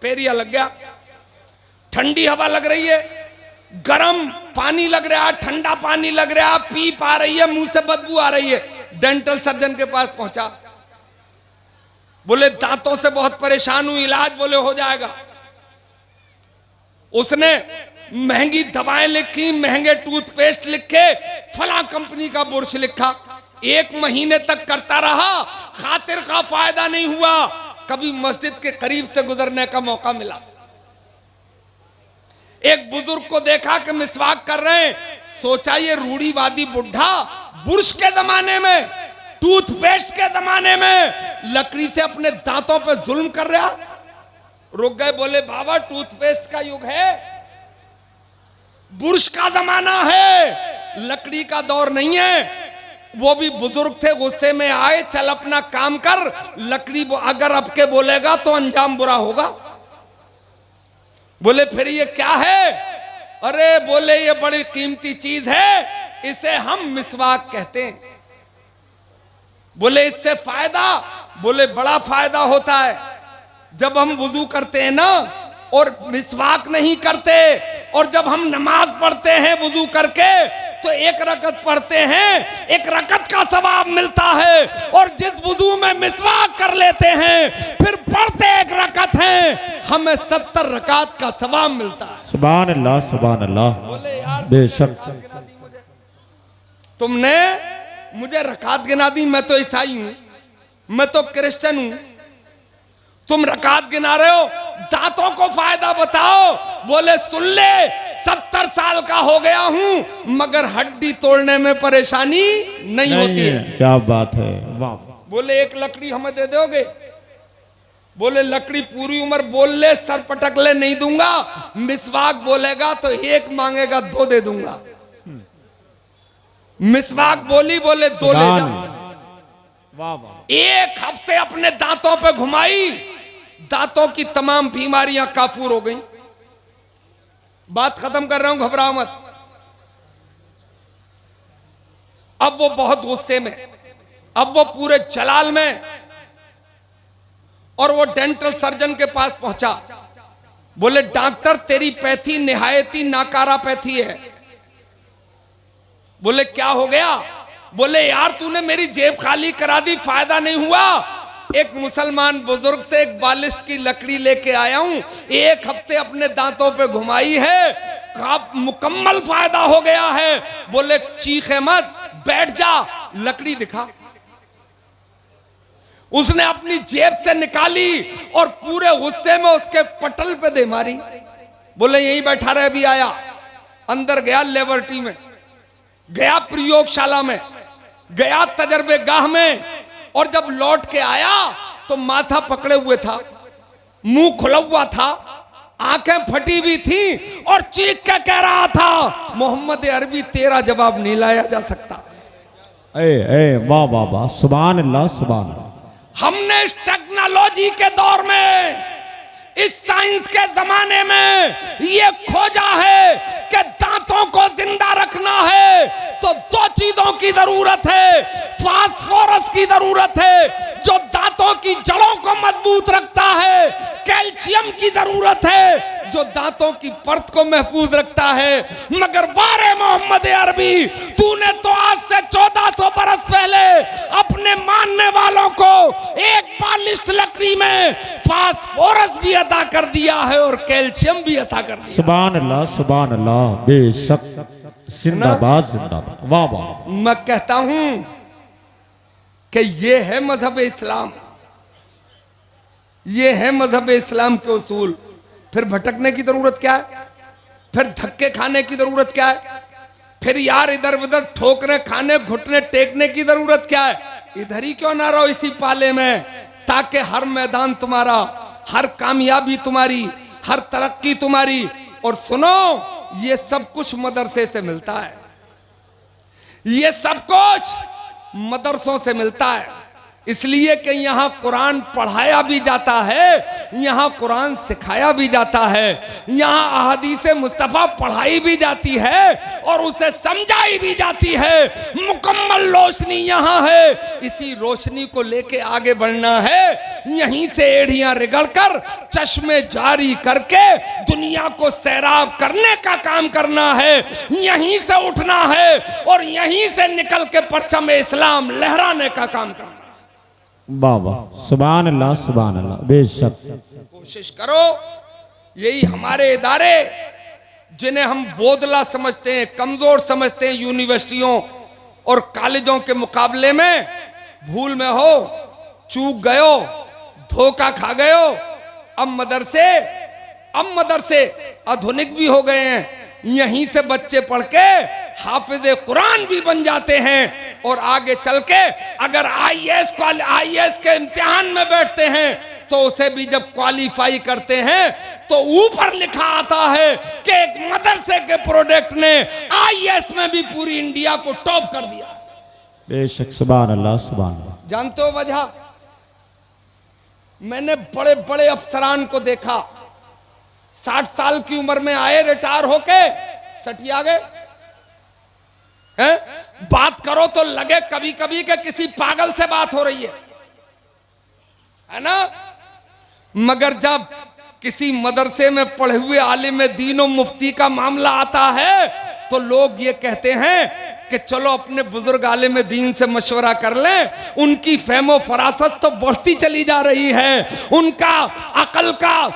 पेरिया लग गया, ठंडी हवा लग रही है, गर्म पानी लग रहा है, ठंडा पानी लग रहा है, पीप आ रही है, मुंह से बदबू आ रही है, डेंटल सर्जन के पास पहुंचा, बोले दांतों से बहुत परेशान हूं, इलाज बोले हो जाएगा। उसने महंगी दवाएं लिखी, महंगे टूथपेस्ट लिखे, फला कंपनी का बुरश लिखा, 1 महीने तक करता रहा, खातिर का फायदा नहीं हुआ। कभी मस्जिद के करीब से गुजरने का मौका मिला, एक बुजुर्ग को देखा कि मिसवाक कर रहे हैं, सोचा ये रूढ़िवादी बुढ़ा बुरश के जमाने में, टूथपेस्ट के जमाने में लकड़ी से अपने दांतों पे जुल्म कर रहा। रुक गए, बोले बाबा टूथपेस्ट का युग है, बुरश का जमाना है, लकड़ी का दौर नहीं है। वो भी बुजुर्ग थे, गुस्से में आए, चल अपना काम कर, लकड़ी अगर अब के बोलेगा तो अंजाम बुरा होगा। बोले फिर ये क्या है? अरे बोले ये बड़ी कीमती चीज है, इसे हम मिसवाक कहते हैं। बोले इससे फायदा? बोले बड़ा फायदा होता है। जब हम वुजू करते हैं ना और मिसवाक नहीं करते, और जब हम नमाज पढ़ते हैं वुजू करके, तो 1 रकत पढ़ते हैं, 1 रकत का सवाब मिलता है, और जिस वुजू में मिसवाक कर लेते हैं फिर पढ़ते 1 रकत हैं, हमें 70 रकात का सवाब मिलता है। सुभान अल्लाह, सुभान अल्लाह। बोले यार बेशक तुमने मुझे रकात गिना दी, मैं तो ईसाई हूं, मैं तो क्रिश्चियन हूं, तुम रकात गिना रहे हो, दांतों को फायदा बताओ। बोले सुन ले, 70 साल का हो गया हूं मगर हड्डी तोड़ने में परेशानी नहीं होती है। क्या बात है, वाह। बोले 1 लकड़ी हमें दे दोगे? बोले लकड़ी पूरी उम्र बोल ले, सर पटक ले, नहीं दूंगा। मिसवाक बोलेगा तो 1 मांगेगा 2 दे दूंगा। मिसवाक बोली, बोले 2 ले जा। वाह वाह। 1 हफ्ते अपने दांतों पे घुमाई, दांतों की तमाम बीमारियां काफूर हो गई। बात खत्म कर रहा हूं, घबराओ मत। अब वो बहुत गुस्से में, अब वो पूरे जलाल में, और वो डेंटल सर्जन के पास पहुंचा। बोले डॉक्टर तेरी पैथी निहायती नाकारा पैथी है। बोले क्या हो गया? बोले यार तूने मेरी जेब खाली करा दी, फायदा नहीं हुआ। एक मुसलमान बुजुर्ग से 1 बालिश की लकड़ी लेके आया हूं, 1 हफ्ते अपने दांतों पे घुमाई है, मुकम्मल फायदा हो गया है। बोले चीखे मत, बैठ जा, लकड़ी दिखा। उसने अपनी जेब से निकाली और पूरे गुस्से में उसके पटल पे दे मारी। बोले यहीं बैठा रहे, अभी आया। अंदर गया लेबोरेटरी में, गया प्रयोगशाला में, गया तजर्बेगाह में, और जब लौट के आया तो माथा पकड़े हुए था, मुंह खुला हुआ था, आंखें फटी हुई थी, और चीख के कह रहा था मोहम्मद अरबी तेरा जवाब नहीं लाया जा सकता। वाह वाह वाह, सुभान अल्लाह, सुभान अल्लाह। हमने इस टेक्नोलॉजी के दौर में, इस साइंस के जमाने में ये खोजा है कि दांतों को जिंदा रखना है तो 2 चीजों की जरूरत है। फास्फोरस की जरूरत है जो दांतों की जड़ों को मजबूत रखता है, कैल्शियम की जरूरत है जो दांतों की परत को महफूज रखता है। मगर वारे मोहम्मद अरबी, तूने तो आज से 1400 बरस पहले अपने मानने वालों को 1 बालिश लकड़ी में फास्फोरस भी अता कर दिया है और कैल्शियम भी अता कर दिया। सुभान अल्लाह, सुभान अल्लाह, बेशक, जिंदाबाद जिंदाबाद, वाह वाह। मैं कहता हूं कि ये है मजहब इस्लाम, ये है मजहब इस्लाम के उसूल। फिर भटकने की जरूरत क्या है? फिर धक्के खाने की जरूरत क्या है? फिर यार इधर उधर ठोकरे खाने, घुटने टेकने की जरूरत क्या है? इधर ही क्यों ना रहो इसी पाले में, ताकि हर मैदान तुम्हारा, हर कामयाबी तुम्हारी, हर तरक्की तुम्हारी। और सुनो, ये सब कुछ मदरसे से मिलता है, ये सब कुछ मदरसों से मिलता है। इसलिए कि यहाँ कुरान पढ़ाया भी जाता है, यहाँ कुरान सिखाया भी जाता है, यहाँ अहादीसे मुस्तफ़ा पढ़ाई भी जाती है और उसे समझाई भी जाती है। मुकम्मल रोशनी यहाँ है, इसी रोशनी को लेके आगे बढ़ना है। यहीं से एड़ियां रगड़कर चश्मे जारी करके दुनिया को सैराब करने का काम करना है। यहीं से उठना है और यहीं से निकल के परचम इस्लाम लहराने का काम करना। बाबा सुभान अल्लाह बेशक। कोशिश करो, यही हमारे इदारे जिन्हें हम बोदला समझते हैं, कमजोर समझते हैं, यूनिवर्सिटियों और कॉलेजों के मुकाबले में भूल में हो, चूक गयो, धोखा खा गयो। अब मदरसे आधुनिक भी हो गए हैं, यहीं से बच्चे पढ़ के हाफिज कुरान भी बन जाते हैं और आगे चल के अगर आईएएस के इम्तिहान में बैठते हैं तो उसे भी जब क्वालिफाई करते हैं तो ऊपर लिखा आता है कि एक मदरसे के प्रोडक्ट ने आईएएस में भी पूरी इंडिया को टॉप कर दिया। बेशक सुभान अल्लाह। जानते हो वजह? मैंने बड़े बड़े अफसरान को देखा, 60 साल की उम्र में आए, रिटायर होके सटिया गए हैं। बात करो तो लगे कभी कभी कि किसी पागल से बात हो रही है ना। मगर जब किसी मदरसे में पढ़े हुए आलिम दीन और मुफ्ती का मामला आता है तो लोग ये कहते हैं कि चलो अपने बुजुर्ग आलिम दीन से मशवरा कर लें। उनकी फहमो फरासत तो बढ़ती चली जा रही है, उनका अकल का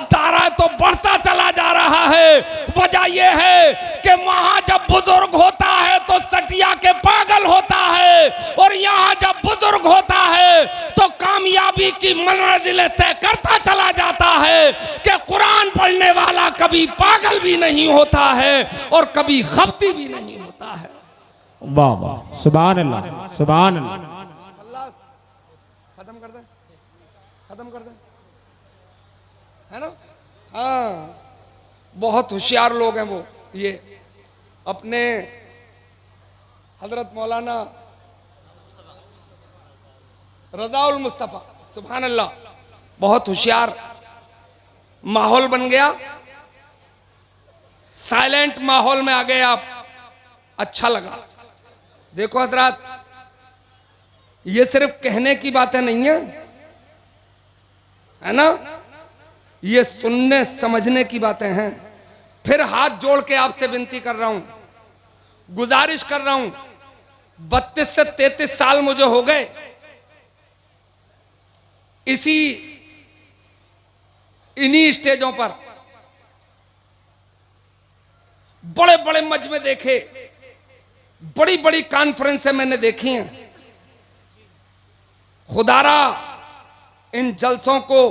दायरा तो बढ़ता चला जा रहा है। वजह यह है कि वहां जब बुजुर्ग होता है तो सटिया के पागल होता है, और यहाँ जब बुजुर्ग होता है तो कामयाबी की मंजिलें तय करता चला जाता है कि कुरान पढ़ने वाला कभी पागल भी नहीं होता है और कभी खफ्ती भी नहीं होता है। वाह वाह सुभान अल्लाह सुभान अल्लाह। खत्म कर दे है ना। हाँ, बहुत होशियार लोग हैं वो, ये अपने हजरत मौलाना रज़ाउल मुस्तफ़ा, सुभान अल्लाह, बहुत होशियार। माहौल बन गया, साइलेंट माहौल में आ गए आप, अच्छा लगा। देखो हजरात, ये सिर्फ कहने की बातें नहीं है ना, ये सुनने समझने की बातें हैं। फिर हाथ जोड़ के आपसे विनती कर रहा हूं, गुजारिश कर रहा हूं, 32 से 33 साल मुझे हो गए इन्हीं स्टेजों पर, बड़े बड़े मजमे देखे, बड़ी बड़ी कॉन्फ्रेंसें मैंने देखी हैं। खुदारा इन जलसों को,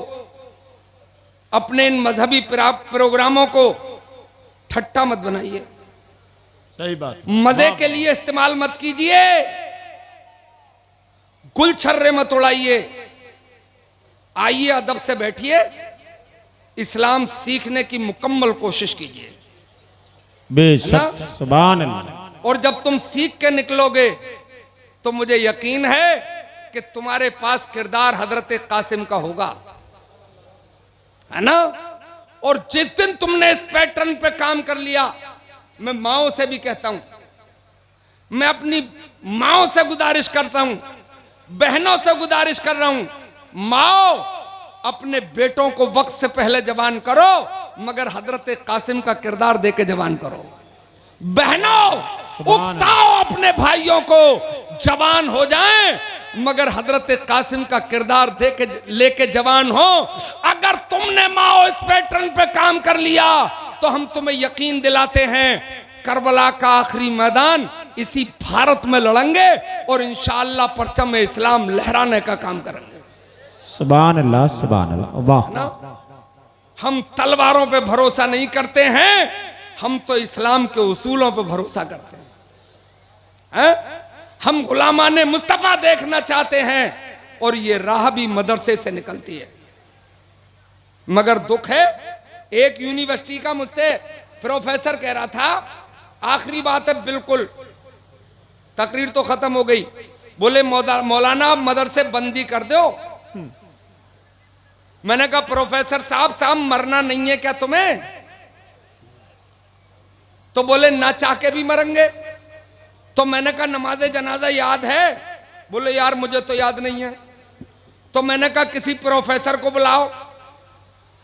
अपने इन मजहबी प्रोग्रामों को ठट्टा मत बनाइए, सही बात, मजे के लिए इस्तेमाल मत कीजिए, गुलछर्रे मत उड़ाइए। आइए अदब से बैठिए, इस्लाम सीखने की मुकम्मल कोशिश कीजिए। बेशक सुभान अल्लाह। और जब तुम सीख के निकलोगे तो मुझे यकीन है कि तुम्हारे पास किरदार हजरत कासिम का होगा, है ना। और जिस दिन तुमने इस पैटर्न पे काम कर लिया, मैं माओ से भी कहता हूं, मैं अपनी माओ से गुजारिश करता हूं, बहनों से गुजारिश कर रहा हूं, माओ अपने बेटों को वक्त से पहले जवान करो, मगर हजरत कासिम का किरदार देके जवान करो। बहनों उकसाओ अपने भाइयों को जवान हो जाएं, मगर हजरत कासिम का किरदार देके लेके जवान हो। अगर तुमने माओ इस पैटर्न पे काम कर लिया तो हम तुम्हें यकीन दिलाते हैं करबला का आखिरी मैदान इसी भारत में लड़ेंगे और इंशाअल्लाह परचम इस्लाम लहराने का काम करेंगे। सुभान अल्लाह वाह। ना, हम तलवारों पे भरोसा नहीं करते हैं, हम तो इस्लाम के उसूलों पे भरोसा करते हैं। हम गुलामाने मुस्तफा देखना चाहते हैं और ये राह भी मदरसे से निकलती है। मगर दुख है, एक यूनिवर्सिटी का मुझसे प्रोफेसर कह रहा था, आखिरी बात है बिल्कुल, तकरीर तो खत्म हो गई, बोले मौलाना आप मदरसे बंदी कर दो। मैंने कहा प्रोफेसर साहब मरना नहीं है क्या तुम्हें? तो बोले ना चाह के भी मरेंगे। तो मैंने कहा नमाज जनाजा याद है? बोले यार मुझे तो याद नहीं है। तो मैंने कहा किसी प्रोफेसर को बुलाओ,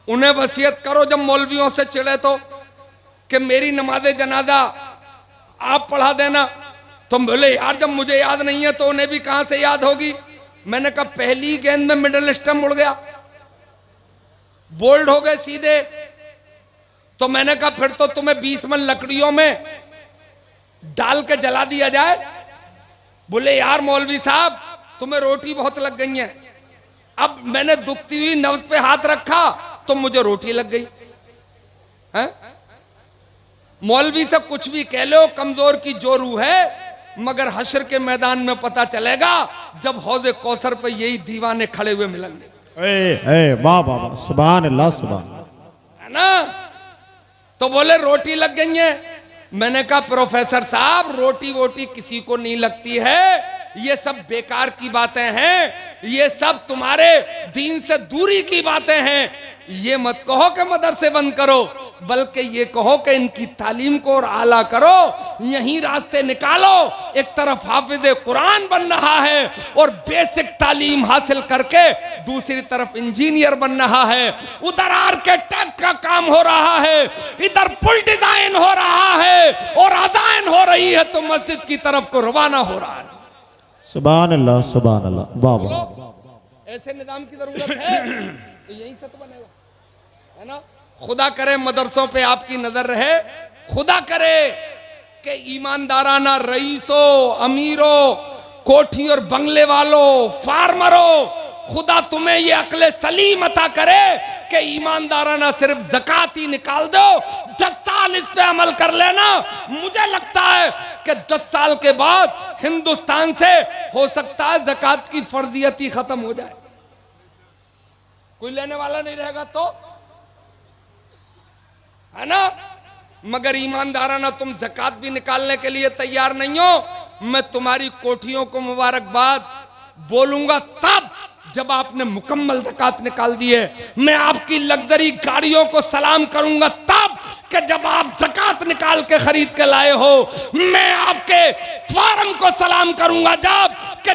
उन्हें वसीयत करो जब मौलवियों से चिढ़े तो कि मेरी नमाज जनाजा आप पढ़ा देना। तो बोले यार जब मुझे याद नहीं है तो उन्हें भी कहां से याद होगी। मैंने कहा पहली गेंद में मिडिल स्टंप उड़ गया, बोल्ड हो गए सीधे। तो मैंने कहा फिर तो तुम्हें 20 मन लकड़ियों में डाल के जला दिया जाए। बोले यार मौलवी साहब तुम्हें रोटी बहुत लग गई है। अब मैंने दुखती हुई नब्ज पे हाथ रखा तो मुझे रोटी लग गई है। मौलवी से कुछ भी कह लो, कमजोर की जो रूह है, मगर हश्र के मैदान में पता चलेगा जब हौज़े कौसर पे यही दीवाने खड़े हुए मिलेंगे। वाह वाह वाह, सुभान अल्लाह सुभान, है ना। तो बोले रोटी लग गई है। मैंने कहा प्रोफेसर साहब रोटी वोटी किसी को नहीं लगती है, ये सब बेकार की बातें हैं, ये सब तुम्हारे दीन से दूरी की बातें हैं। ये मत कहो कि मदरसे बंद करो, बल्कि ये कहो कि इनकी तालीम को और आला करो, यही रास्ते निकालो। एक तरफ हाफिज कुरान बन रहा है और बेसिक तालीम हासिल करके दूसरी तरफ इंजीनियर बन रहा है। उधर आर्किटेक्ट का काम हो रहा है, इधर पुल डिजाइन हो रहा है और अजान हो रही है तो मस्जिद की तरफ को रवाना हो रहा है। सुभान अल्लाह सुभान अल्लाह, वाह वाह। ऐसे निजाम की जरूरत है तो यही से तो बनेगा, है ना। खुदा करे मदरसों पे आपकी नजर रहे, खुदा करे कि ईमानदाराना रईसों, अमीरों, कोठी और बंगले वालों, फार्मरों, खुदा तुम्हें ये अक्ल सलीम अता करे कि ईमानदाराना सिर्फ ज़कात ही निकाल दो। 10 साल इस पे अमल कर लेना, मुझे लगता है कि 10 साल के बाद हिंदुस्तान से हो सकता है ज़कात की फर्जियत ही खत्म हो जाए, कोई लेने वाला नहीं रहेगा तो, है ना। मगर ईमानदाराना तुम ज़कात भी निकालने के लिए तैयार नहीं हो। मैं तुम्हारी कोठियों को मुबारकबाद बोलूंगा तब जब आपने मुकम्मल ज़कात निकाल दी है। मैं आपकी लग्जरी गाड़ियों को सलाम करूंगा तब कि जब आप ज़कात निकाल के खरीद के लाए हो। मैं आपके फार्म को सलाम करूंगा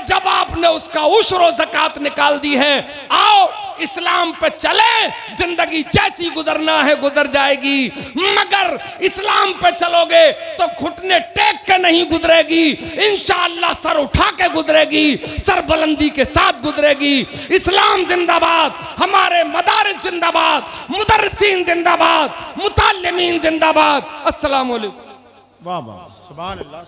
जब आपने उसका उश्र ज़कात निकाल दी है। आओ इस्लाम पे चले, जिंदगी जैसी गुजरना है गुजर जाएगी, मगर इस्लाम पे चलोगे तो घुटने टेक के नहीं गुजरेगी, इंशाअल्लाह सर उठा के गुजरेगी, सर बुलंदी के साथ गुजरेगी। इस्लाम जिंदाबाद, हमारे मदारिस जिंदाबाद, मुदर्रिसीन जिंदाबाद, मुताल्लिमीन जिंदाबाद। अस्सलाम वालेकुम। वाह वाह, सुभान अल्लाह।